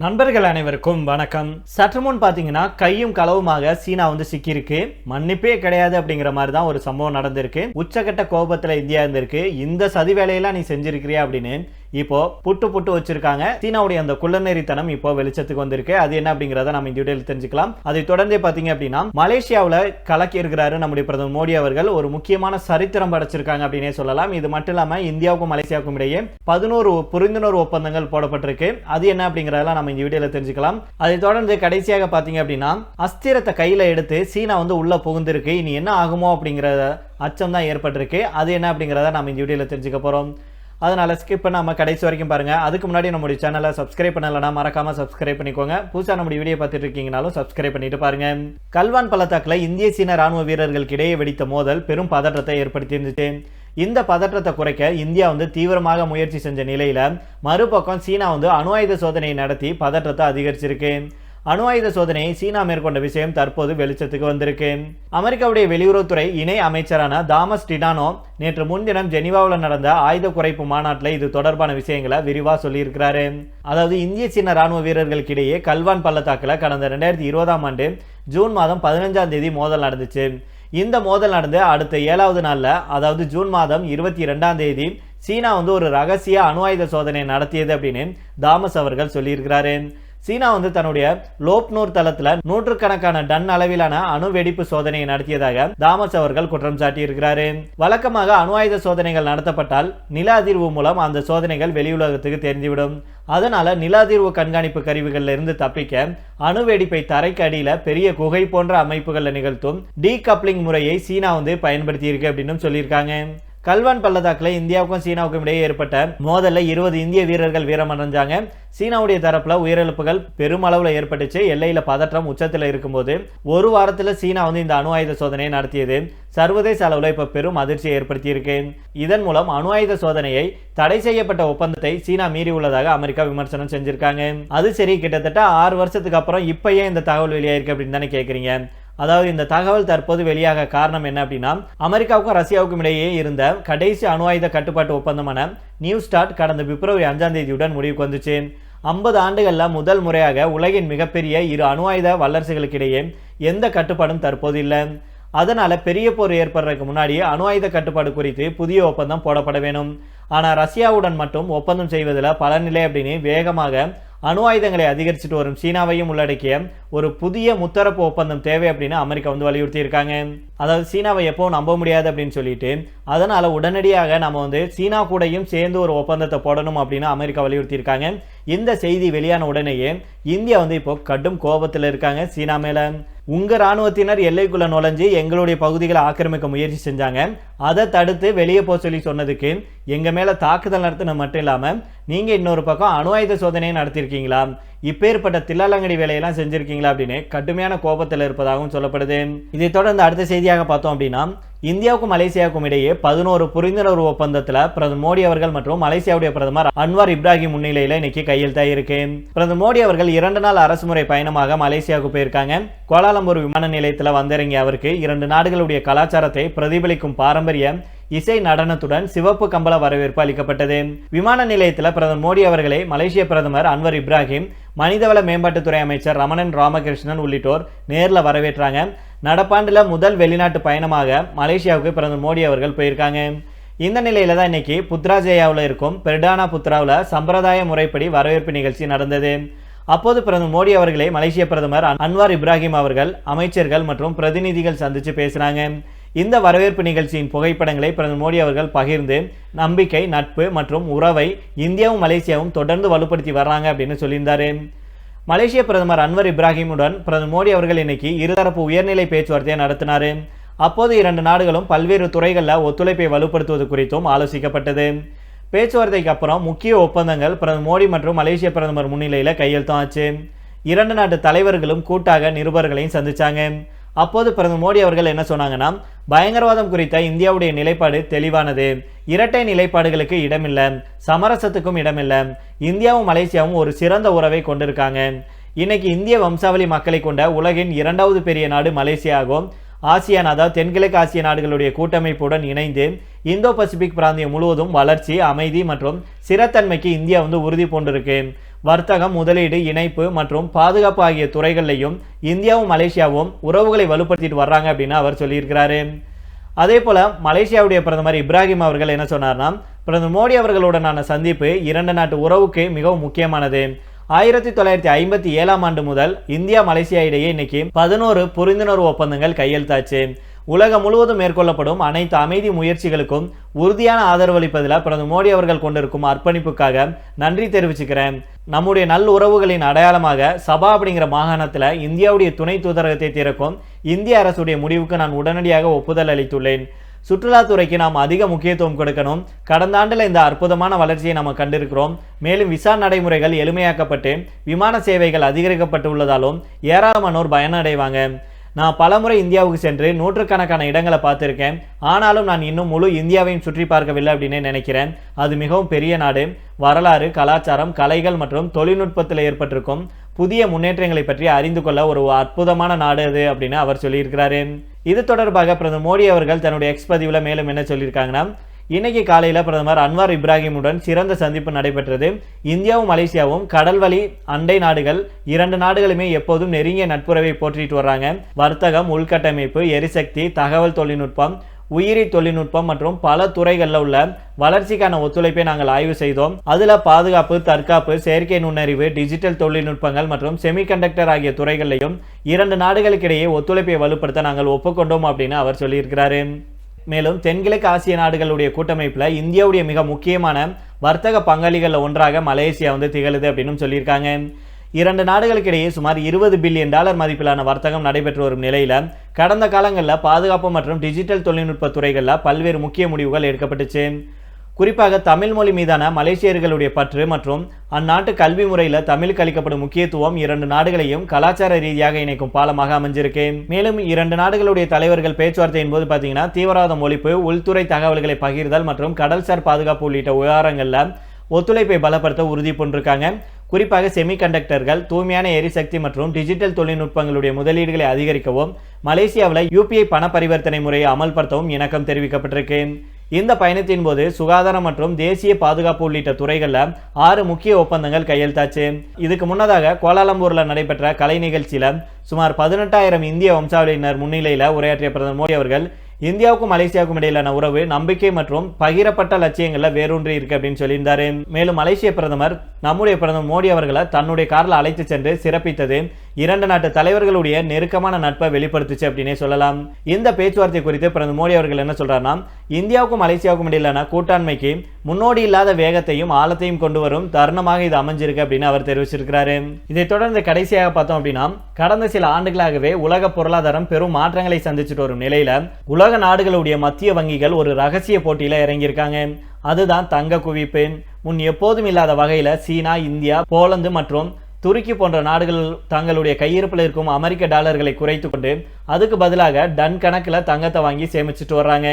நண்பர்கள் அனைவருக்கும் வணக்கம். சற்று முன் பார்த்தீங்கன்னா கையும் களவுமாக சீனா சிக்கியிருக்கு. மன்னிப்பே கிடையாது அப்படிங்கிற மாதிரி தான் ஒரு சம்பவம் நடந்திருக்கு. உச்சகட்ட கோபத்தில் இந்தியா இருந்திருக்கு. இந்த சதி வேலையெல்லாம் நீ செஞ்சிருக்கிறியா அப்படின்னு இப்போ புட்டு வச்சிருக்காங்க. சீனாவுடைய அந்த குள்ளநெறித்தனம் இப்போ வெளிச்சத்துக்கு வந்திருக்கு. அது என்ன அப்படிங்கறத நம்ம இந்த வீடியோவில் தெரிஞ்சுக்கலாம். அதை தொடர்ந்து பாத்தீங்க அப்படின்னா மலேசியாவில் கலக்கி இருக்கிறாரு நம்முடைய பிரதமர் மோடி அவர்கள். ஒரு முக்கியமான சரித்திரம் படைச்சிருக்காங்க அப்படின்னே சொல்லலாம். இது மட்டும் இல்லாம இந்தியாவுக்கும் மலேசியாவுக்கும் இடையே 11 புரிந்துணர்வு ஒப்பந்தங்கள் போடப்பட்டிருக்கு. அது என்ன அப்படிங்கறதெல்லாம் நம்ம இந்த வீடியோல தெரிஞ்சுக்கலாம். அதை தொடர்ந்து கடைசியாக பாத்தீங்க அப்படின்னா அஸ்திரத்தை கையில எடுத்து சீனா உள்ள புகுந்திருக்கு. இனி என்ன ஆகுமோ அப்படிங்கிற அச்சம் தான் ஏற்பட்டிருக்கு. அது என்ன அப்படிங்கறத நம்ம இந்த வீடியோல தெரிஞ்சுக்க போறோம். அதனால ஸ்கிப் பண்ணாம கடைசி வரைக்கும் பாருங்க. அதுக்கு முன்னாடி நம்முடைய சேனலை சப்ஸ்கிரைப் பண்ணலனா மறக்காம சப்ஸ்கிரைப் பண்ணிக்கோங்க. புதுசா நம்முடைய வீடியோ பார்த்துட்டு இருக்கீங்கனாலும் சப்ஸ்கிரைப் பண்ணிட்டு பாருங்க. கல்வான் பள்ளத்தாக்குல இந்திய சீன ராணுவ வீரர்களுக்கு இடையே வெடித்த மோதல் பெரும் பதற்றத்தை ஏற்படுத்தி இருந்துச்சு. இந்த பதற்றத்தை குறைக்க இந்தியா தீவிரமாக முயற்சி செஞ்ச நிலையில மறுபக்கம் சீனா அணு ஆயுத சோதனை நடத்தி பதற்றத்தை அதிகரிச்சிருக்கு. அணு ஆயுத சோதனையை சீனா மேற்கொண்ட விஷயம் தற்போது வெளிச்சத்துக்கு வந்திருக்கு. அமெரிக்காவுடைய வெளியுறவுத்துறை இணை அமைச்சரான தாமஸ் டிடானோ நேற்று முன்தினம் ஜெனீவாவில் நடந்த ஆயுத குறைப்பு மாநாட்டில் இது தொடர்பான விஷயங்களை விரிவா சொல்லியிருக்கிறாரு. அதாவது இந்திய சீன ராணுவ வீரர்களுக்கு இடையே கல்வான் பள்ளத்தாக்குல கடந்த 2020ஆம் ஆண்டு ஜூன் மாதம் 15ஆம் தேதி மோதல் நடந்துச்சு. இந்த மோதல் நடந்து அடுத்த 7வது நாள்ல, அதாவது ஜூன் மாதம் 22ஆம் தேதி சீனா ஒரு ரகசிய அணு ஆயுத சோதனை நடத்தியது அப்படின்னு தாமஸ் அவர்கள் சொல்லியிருக்கிறாரு. சீனா தன்னுடைய லோப்னூர் தளத்துல நூற்றுக்கணக்கான டன் அளவிலான அணு வெடிப்பு சோதனையை நடத்தியதாக தாமஸ் அவர்கள் குற்றம் சாட்டியிருக்கிறாரு. வழக்கமாக அணு ஆயுத சோதனைகள் நடத்தப்பட்டால் நில அதிர்வு மூலம் அந்த சோதனைகள் வெளியுலகத்துக்கு தெரிந்துவிடும். அதனால நில அதிர்வு கண்காணிப்பு கருவிகள்ல இருந்து தப்பிக்க அணு வெடிப்பை தரைக்கு அடியில பெரிய குகை போன்ற அமைப்புகள்ல நிகழ்த்தும் டீகப்ளிங் முறையை சீனா பயன்படுத்தி இருக்கு அப்படின்னு சொல்லியிருக்காங்க. கல்வான் பள்ளத்தாக்குல இந்தியாவுக்கும் சீனாவுக்கும் இடையே ஏற்பட்ட மோதல்ல 20 இந்திய வீரர்கள் வீரமடைஞ்சாங்க. சீனாவுடைய தரப்புல உயிரிழப்புகள் பெருமளவுல ஏற்பட்டுச்சு. எல்லையில பதற்றம் உச்சத்துல இருக்கும்போது ஒரு வாரத்துல சீனா இந்த அணு ஆயுத சோதனையை நடத்தியது சர்வதேச அளவுல இப்ப பெரும் அதிர்ச்சியை ஏற்படுத்தி இருக்கு. இதன் மூலம் அணு ஆயுத சோதனையை தடை செய்யப்பட்ட ஒப்பந்தத்தை சீனா மீறி உள்ளதாக அமெரிக்கா விமர்சனம் செஞ்சிருக்காங்க. அது சரி, கிட்டத்தட்ட 6 வருஷத்துக்கு அப்புறம் இப்ப ஏன் இந்த தகவல் வெளியாயிருக்கு அப்படின்னு தானே கேக்குறீங்க. அதாவது இந்த தகவல் தற்போது வெளியாக காரணம் என்ன அப்படின்னா அமெரிக்காவுக்கும் ரஷ்யாவுக்கும் இடையே இருந்த கடைசி அணு ஆயுத கட்டுப்பாட்டு ஒப்பந்தமான நியூ ஸ்டார்ட் கடந்த பிப்ரவரி 5ஆம் தேதியுடன் முடிவுக்கு வந்துச்சு. 50 ஆண்டுகள்ல முதல் முறையாக உலகின் மிகப்பெரிய இரு அணு ஆயுத வல்லரசுகளுக்கு இடையே எந்த கட்டுப்பாடும் தற்போது இல்லை. அதனால பெரிய போர் ஏற்படுறதுக்கு முன்னாடி அணு ஆயுத கட்டுப்பாடு குறித்து புதிய ஒப்பந்தம் போடப்பட வேணும். ஆனா ரஷ்யாவுடன் மட்டும் ஒப்பந்தம் செய்வதில் பலனில்லை அப்படின்னு வேகமாக அணு ஆயுதங்களை அதிகரிச்சுட்டு வரும் சீனாவையும் உள்ளடக்கிய ஒரு புதிய முத்தரப்பு ஒப்பந்தம் தேவை அப்படின்னு அமெரிக்கா வலியுறுத்தி இருக்காங்க. அதாவது சீனாவை எப்பவும் நம்ப முடியாது அப்படின்னு சொல்லிட்டு அதனால உடனடியாக நம்ம சீனா கூடயும் சேர்ந்து ஒரு ஒப்பந்தத்தை போடணும் அப்படின்னு அமெரிக்கா வலியுறுத்தி இருக்காங்க. இந்த செய்தி வெளியான உடனேயே இந்தியா இப்போ கடும் கோபத்தில் இருக்காங்க சீனா மேல. உங்க ராணுவத்தினர் எல்லைக்குள்ள நுழைஞ்சு எங்களுடைய பகுதிகளை ஆக்கிரமிக்க முயற்சி செஞ்சாங்க. அதை தடுத்து வெளியே போக சொல்லி சொன்னதுக்கு எங்க மேல தாக்குதல் நடத்தின மட்டும் இல்லாம நீங்க இன்னொரு பக்கம் அணு ஆயுத சோதனையை நடத்திருக்கீங்களா, இப்பேற்பட்ட தில்லாலங்கடி வேலையெல்லாம் செஞ்சிருக்கீங்களா அப்படின்னு கடுமையான கோபத்தில் இருப்பதாகவும் சொல்லப்படுது. இதை தொடர்ந்து அடுத்த செய்தியாக பார்த்தோம் அப்படின்னா இந்தியாவுக்கும் மலேசியாவுக்கும் இடையே 11 புரிந்துணர்வு ஒப்பந்தத்துல பிரதமர் மோடி அவர்கள் மற்றும் மலேசியாவுடைய பிரதமர் அன்வார் இப்ராஹிம் முன்னிலையில இன்னைக்கு கையெழுத்தாயிருக்கு. பிரதமர் மோடி அவர்கள் 2 நாள் அரசுமுறை பயணமாக மலேசியாவுக்கு போயிருக்காங்க. கோலாலம்பூர் விமான நிலையத்தில் வந்திறங்கிய அவருக்கு 2 நாடுகளுடைய கலாச்சாரத்தை பிரதிபலிக்கும் பாரம்பரிய இசை நடனத்துடன் சிவப்பு கம்பள வரவேற்பு அளிக்கப்பட்டது. விமான நிலையத்தில் பிரதமர் மோடி அவர்களை மலேசிய பிரதமர் அன்வர் இப்ராஹிம், மனிதவள மேம்பாட்டுத்துறை அமைச்சர் ரமணன் ராமகிருஷ்ணன் உள்ளிட்டோர் நேரில் வரவேற்றாங்க. நடப்பாண்டுல முதல் வெளிநாட்டு பயணமாக மலேசியாவுக்கு பிரதமர் மோடி அவர்கள் போயிருக்காங்க. இந்த நிலையில தான் இன்னைக்கு புத்ராஜயாவில் இருக்கும் பெர்டானா புத்ராவில் சம்பிரதாய முறைப்படி வரவேற்பு நிகழ்ச்சி நடந்தது. அப்போது பிரதமர் மோடி அவர்களை மலேசிய பிரதமர் அன்வார் இப்ராஹிம் அவர்கள், அமைச்சர்கள் மற்றும் பிரதிநிதிகள் சந்திச்சு பேசினாங்க. இந்த வரவேற்பு நிகழ்ச்சியின் புகைப்படங்களை பிரதமர் மோடி அவர்கள் பகிர்ந்து நம்பிக்கை, நட்பு மற்றும் உறவை இந்தியாவும் மலேசியாவும் தொடர்ந்து வலுப்படுத்தி வர்றாங்க அப்படின்னு சொல்லியிருந்தாரு. மலேசிய பிரதமர் அன்வர் இப்ராஹிமுடன் பிரதமர் மோடி அவர்கள் இன்னைக்கு இருதரப்பு உயர்நிலை பேச்சுவார்த்தையை நடத்தினார். அப்போது 2 நாடுகளும் பல்வேறு துறைகளில் ஒத்துழைப்பை வலுப்படுத்துவது குறித்தும் ஆலோசிக்கப்பட்டது. பேச்சுவார்த்தைக்கு அப்புறம் முக்கிய ஒப்பந்தங்கள் பிரதமர் மோடி மற்றும் மலேசிய பிரதமர் முன்னிலையில் கையெழுத்தாச்சு. 2 நாட்டு தலைவர்களும் கூட்டாக நிருபர்களையும் சந்திச்சாங்க. அப்போது பிரதமர் மோடி அவர்கள் என்ன சொன்னாங்கன்னா, பயங்கரவாதம் குறித்த இந்தியாவுடைய நிலைப்பாடு தெளிவானது. இரட்டை நிலைப்பாடுகளுக்கு இடமில்லை, சமரசத்துக்கும் இடமில்லை. இந்தியாவும் மலேசியாவும் ஒரு சிறந்த உறவை கொண்டிருக்காங்க. இன்னைக்கு இந்திய வம்சாவளி மக்களை கொண்ட உலகின் 2வது பெரிய நாடு மலேசியாகும். ஆசியான், அதாவது தென்கிழக்கு ஆசிய நாடுகளுடைய கூட்டமைப்புடன் இணைந்து இந்தோ பசிபிக் பிராந்தியம் முழுவதும் வளர்ச்சி, அமைதி மற்றும் ஸ்திரத்தன்மைக்கு இந்தியா உறுதி பூண்டிருக்கு. வர்த்தகம், முதலீடு, இணைப்பு மற்றும் பாதுகாப்பு ஆகிய துறைகளிலையும் இந்தியாவும் மலேசியாவும் உறவுகளை வலுப்படுத்திட்டு வர்றாங்க அப்படின்னு அவர் சொல்லியிருக்கிறாரு. அதே போல மலேசியாவுடைய பிரதமர் இப்ராஹிம் அவர்கள் என்ன சொன்னார்னா, பிரதமர் மோடி அவர்களுடனான சந்திப்பு இரண்டு நாட்டு உறவுக்கு மிகவும் முக்கியமானது. 1957ஆம் ஆண்டு முதல் இந்தியா மலேசியா இடையே இன்னைக்கு 11 புரிந்துணர்வு ஒப்பந்தங்கள் கையெழுத்தாச்சு. உலகம் முழுவதும் மேற்கொள்ளப்படும் அனைத்து அமைதி முயற்சிகளுக்கும் உறுதியான ஆதரவு அளிப்பதில் பிரதமர் மோடி அவர்கள் கொண்டிருக்கும் அர்ப்பணிப்புக்காக நன்றி தெரிவிச்சுக்கிறேன். நம்முடைய நல்ல உறவுகளின் அடையாளமாக சபா அப்படிங்கிற மாகாணத்தில் இந்தியாவுடைய துணை தூதரகத்தை திறக்கும் இந்திய அரசுடைய முடிவுக்கு நான் உடனடியாக ஒப்புதல் அளித்துள்ளேன். சுற்றுலாத்துறைக்கு நாம் அதிக முக்கியத்துவம் கொடுக்கணும். கடந்த ஆண்டில் இந்த அற்புதமான வளர்ச்சியை நம்ம கண்டிருக்கிறோம். மேலும் விசா நடைமுறைகள் எளிமையாக்கப்பட்டு விமான சேவைகள் அதிகரிக்கப்பட்டு உள்ளதாலும் ஏராளமானோர் பயனடைவாங்க. நான் பலமுறை இந்தியாவுக்கு சென்று நூற்றுக்கணக்கான இடங்களை பார்த்துருக்கேன். ஆனாலும் நான் இன்னும் முழு இந்தியாவையும் சுற்றி பார்க்கவில்லை அப்படின்னு நினைக்கிறேன். அது மிகவும் பெரிய நாடு. வரலாறு, கலாச்சாரம், கலைகள் மற்றும் தொழில்நுட்பத்தில் ஏற்பட்டிருக்கும் புதிய முன்னேற்றங்களை பற்றி அறிந்து கொள்ள ஒரு அற்புதமான நாடு அது அப்படின்னு அவர் சொல்லியிருக்கிறாரு. இது தொடர்பாக பிரதமர் மோடி அவர்கள் தன்னுடைய எக்ஸ் பதிவில் மேலும் என்ன சொல்லியிருக்காங்கன்னா, இன்னைக்கு காலையில் பிரதமர் அன்வார் இப்ராஹிமுடன் சிறந்த சந்திப்பு நடைபெற்றது. இந்தியாவும் மலேசியாவும் கடல் வழி அண்டை நாடுகள். இரண்டு நாடுகளுமே எப்போதும் நெருங்கிய நட்புறவை போற்றிட்டு வர்றாங்க. வர்த்தகம், உள்கட்டமைப்பு, எரிசக்தி, தகவல் தொழில்நுட்பம், உயிரி தொழில்நுட்பம் மற்றும் பல துறைகளில் உள்ள வளர்ச்சிக்கான ஒத்துழைப்பை நாங்கள் ஆய்வு செய்தோம். அதில் பாதுகாப்பு, தற்காப்பு, செயற்கை நுண்ணறிவு, டிஜிட்டல் தொழில்நுட்பங்கள் மற்றும் செமிகண்டக்டர் ஆகிய துறைகளிலையும் இரண்டு நாடுகளுக்கிடையே ஒத்துழைப்பை வலுப்படுத்த நாங்கள் ஒப்புக்கொண்டோம் அப்படின்னு அவர் சொல்லியிருக்கிறாரு. மேலும் தென்கிழக்கு ஆசிய நாடுகளுடைய கூட்டமைப்பில் இந்தியாவுடைய மிக முக்கியமான வர்த்தக பங்காளிகளில் ஒன்றாக மலேசியா திகழுது அப்படின்னு சொல்லியிருக்காங்க. இரண்டு நாடுகளுக்கிடையே சுமார் $20 பில்லியன் மதிப்பிலான வர்த்தகம் நடைபெற்று வரும் நிலையில் கடந்த காலங்களில் பாதுகாப்பு மற்றும் டிஜிட்டல் தொழில்நுட்ப துறைகளில் பல்வேறு முக்கிய முடிவுகள் எடுக்கப்பட்டுச்சு. குறிப்பாக தமிழ் மொழி மீதான மலேசியர்களுடைய பற்று மற்றும் அந்நாட்டு கல்வி முறையில் தமிழுக்கு அளிக்கப்படும் முக்கியத்துவம் இரண்டு நாடுகளையும் கலாச்சார ரீதியாக இணைக்கும் பாலமாக அமைஞ்சிருக்கு. மேலும் இரண்டு நாடுகளுடைய தலைவர்கள் பேச்சுவார்த்தையின் போது பார்த்தீங்கன்னா தீவிரவாதம் ஒழிப்பு, உள்துறை தகவல்களை பகிர்தல் மற்றும் கடல்சார் பாதுகாப்பு உள்ளிட்ட விவகாரங்களில் ஒத்துழைப்பை பலப்படுத்த உறுதி பூண்டிருக்காங்க. குறிப்பாக செமிகண்டக்டர்கள், தூய்மையான எரிசக்தி மற்றும் டிஜிட்டல் தொழில்நுட்பங்களுடைய முதலீடுகளை அதிகரிக்கவும் மலேசியாவில் UPI பண பரிவர்த்தனை முறையை அமல்படுத்தவும் இணக்கம் தெரிவிக்கப்பட்டிருக்கு. இந்த பயணத்தின் போது சுகாதாரம் மற்றும் தேசிய பாதுகாப்பு உள்ளிட்ட துறைகளில் 6 முக்கிய ஒப்பந்தங்கள் கையெழுத்தாச்சு. இதுக்கு முன்னதாக கோலாலம்பூரில் நடைபெற்ற கலை நிகழ்ச்சியில் சுமார் 18,000 இந்திய வம்சாவளியினர் முன்னிலையில் உரையாற்றிய பிரதமர் மோடி அவர்கள் இந்தியாவுக்கும் மலேசியாவுக்கும் இடையிலான உறவு நம்பிக்கை மற்றும் பகிரப்பட்ட லட்சியங்களில் வேரூன்றி இருக்கு அப்படின்னு சொல்லியிருந்தாரு. மேலும் மலேசிய பிரதமர் நம்முடைய பிரதமர் மோடி அவர்களை தன்னுடைய காரில் அழைத்து சென்று சிறப்பித்தது இரண்டு நாட்டு தலைவர்களுடைய நெருக்கமான நட்பை வெளிப்படுத்துச்சு அப்படின்னே சொல்லலாம். இந்த பேச்சுவார்த்தை குறித்து பிரதமர் மோடி அவர்கள் என்ன சொல்றாருன்னா, இந்தியாவுக்கும் மலேசியாவுக்கும் இடையிலான கூட்டாண்மைக்கு முன்னோடி இல்லாத வேகத்தையும் ஆழத்தையும் கொண்டு வரும் தருணமாக இது அமைஞ்சிருக்கு அப்படின்னு அவர் தெரிவிச்சிருக்கிறாரு. இதைத் தொடர்ந்து கடைசியாக பார்த்தோம் அப்படின்னா, கடந்த சில ஆண்டுகளாகவே உலக பொருளாதாரம் பெரும் மாற்றங்களை சந்திச்சுட்டு வரும் நிலையில உலக நாடுகளுடைய மத்திய வங்கிகள் ஒரு ரகசிய போட்டியில இறங்கியிருக்காங்க. அதுதான் தங்க குவிப்பு. முன் எப்போதும் இல்லாத வகையில சீனா, இந்தியா, போலந்து மற்றும் துருக்கி போன்ற நாடுகள் தங்களுடைய கையிருப்பில் இருக்கும் அமெரிக்க டாலர்களை குறைத்து கொண்டு அதுக்கு பதிலாக டன் கணக்கில் தங்கத்தை வாங்கி சேமிச்சுட்டு வர்றாங்க.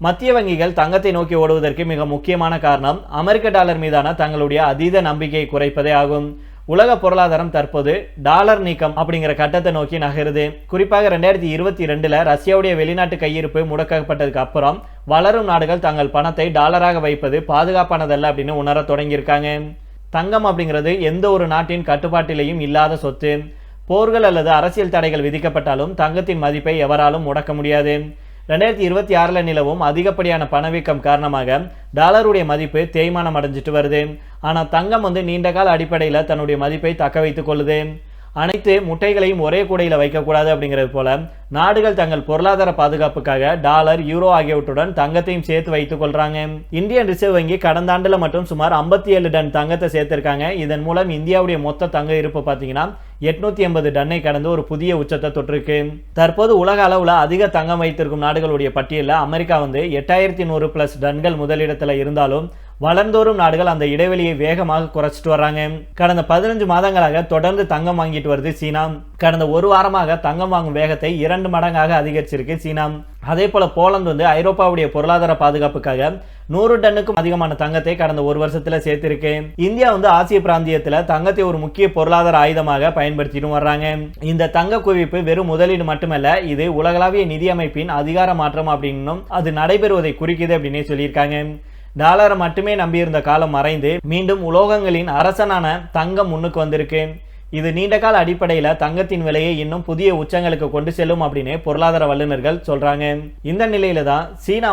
மத்திய வங்கிகள் தங்கத்தை நோக்கி ஓடுவதற்கு மிக முக்கியமான காரணம் அமெரிக்க டாலர் மீதான தங்களுடைய அதீத நம்பிக்கையை குறைப்பதே ஆகும். உலக பொருளாதாரம் தற்போது டாலர் நீக்கம் அப்படிங்கிற கட்டத்தை நோக்கி நகருது. குறிப்பாக 2022 ரஷ்யாவுடைய வெளிநாட்டு கையிருப்பு முடக்கப்பட்டதுக்கு அப்புறம் வளரும் நாடுகள் தங்கள் பணத்தை டாலராக வைப்பது பாதுகாப்பானதல்ல அப்படின்னு உணர தொடங்கியிருக்காங்க. தங்கம் அப்படிங்கிறது எந்த ஒரு நாட்டின் கட்டுப்பாட்டிலையும் இல்லாத சொத்து. போர்கள் அல்லது அரசியல் தடைகள் விதிக்கப்பட்டாலும் தங்கத்தின் மதிப்பை எவராலும் முடக்க முடியாது. 2026 நிலவும் அதிகப்படியான பணவீக்கம் காரணமாக டாலருடைய மதிப்பு தேய்மானம் அடைஞ்சிட்டு வருது. ஆனால் தங்கம் நீண்ட கால அடிப்படையில் தன்னுடைய மதிப்பை தக்க வைத்துக் கொள்ளுது. அனைத்து முட்டைகளையும் ஒரே கூடையில் வைக்கக்கூடாது அப்படிங்கிறது போல நாடுகள் தங்கள் பொருளாதார பாதுகாப்புக்காக டாலர், யூரோ ஆகியவற்றுடன் தங்கத்தையும் சேர்த்து வைத்துக் கொள்றாங்க. இந்தியன் ரிசர்வ் வங்கி கடந்த ஆண்டுல மட்டும் சுமார் 57 டன் தங்கத்தை சேர்த்திருக்காங்க. இதன் மூலம் இந்தியாவுடைய மொத்த தங்க இருப்பு பார்த்தீங்கன்னா 880 டன்னை கடந்து ஒரு புதிய உச்சத்தை தொற்றிருக்கு. தற்போது உலக அளவுல அதிக தங்கம் வைத்திருக்கும் நாடுகளுடைய பட்டியலில் அமெரிக்கா 8100+ டன்கள் முதலிடத்துல இருந்தாலும் வளர்ந்தோறும் நாடுகள் அந்த இடைவெளியை வேகமாக குறைச்சிட்டு வர்றாங்க. கடந்த 15 மாதங்களாக தொடர்ந்து தங்கம் வாங்கிட்டு வருது சீனா. கடந்த ஒரு வாரமாக தங்கம் வாங்கும் வேகத்தை 2 மடங்காக அதிகரிச்சிருக்கு சீனா. அதே போல போலந்து ஐரோப்பாவுடைய பொருளாதார பாதுகாப்புக்காக 100 டன்னுக்கும் அதிகமான தங்கத்தை கடந்த ஒரு வருஷத்துல சேர்த்திருக்கு. இந்தியா ஆசிய பிராந்தியத்துல தங்கத்தை ஒரு முக்கிய பொருளாதார ஆயுதமாக பயன்படுத்திட்டு வர்றாங்க. இந்த தங்க குவிப்பு வெறும் முதலீடு மட்டுமல்ல, இது உலகளாவிய நிதி அமைப்பின் அதிகார மாற்றம் அப்படின்னும் அது நடைபெறுவதை குறிக்குது அப்படின்னே சொல்லியிருக்காங்க. டாலரை மட்டுமே நம்பியிருந்த காலம் மறைந்து மீண்டும் உலோகங்களின் அரசனான தங்கம் முன்னுக்கு வந்திருக்கு. இது நீண்ட கால அடிப்படையில் தங்கத்தின் விலையை இன்னும் புதிய உச்சங்களுக்கு கொண்டு செல்லும் அப்படின்னு பொருளாதார வல்லுநர்கள் சொல்றாங்க. இந்த நிலையில தான் சீனா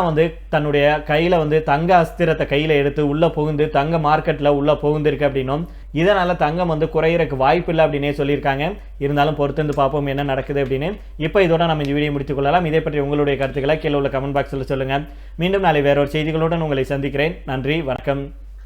தன்னுடைய கையில தங்க அஸ்திரத்தை கையில எடுத்து உள்ள புகுந்து தங்க மார்க்கெட்ல உள்ள புகுந்திருக்கு அப்படின்னும் இதனால தங்கம் குறையறதுக்கு வாய்ப்பு இல்லை அப்படின்னே சொல்லியிருக்காங்க. இருந்தாலும் பொறுத்திருந்து பார்ப்போம் என்ன நடக்குது அப்படின்னு. இப்போ இதோட நம்ம இந்த வீடியோ முடித்துக் கொள்ளலாம். இதை பற்றி உங்களுடைய கருத்துக்களை கீழே உள்ள கமெண்ட் பாக்ஸில் சொல்லுங்க. மீண்டும் நாளை வேறொரு செய்திகளுடன் உங்களை சந்திக்கிறேன். நன்றி, வணக்கம்.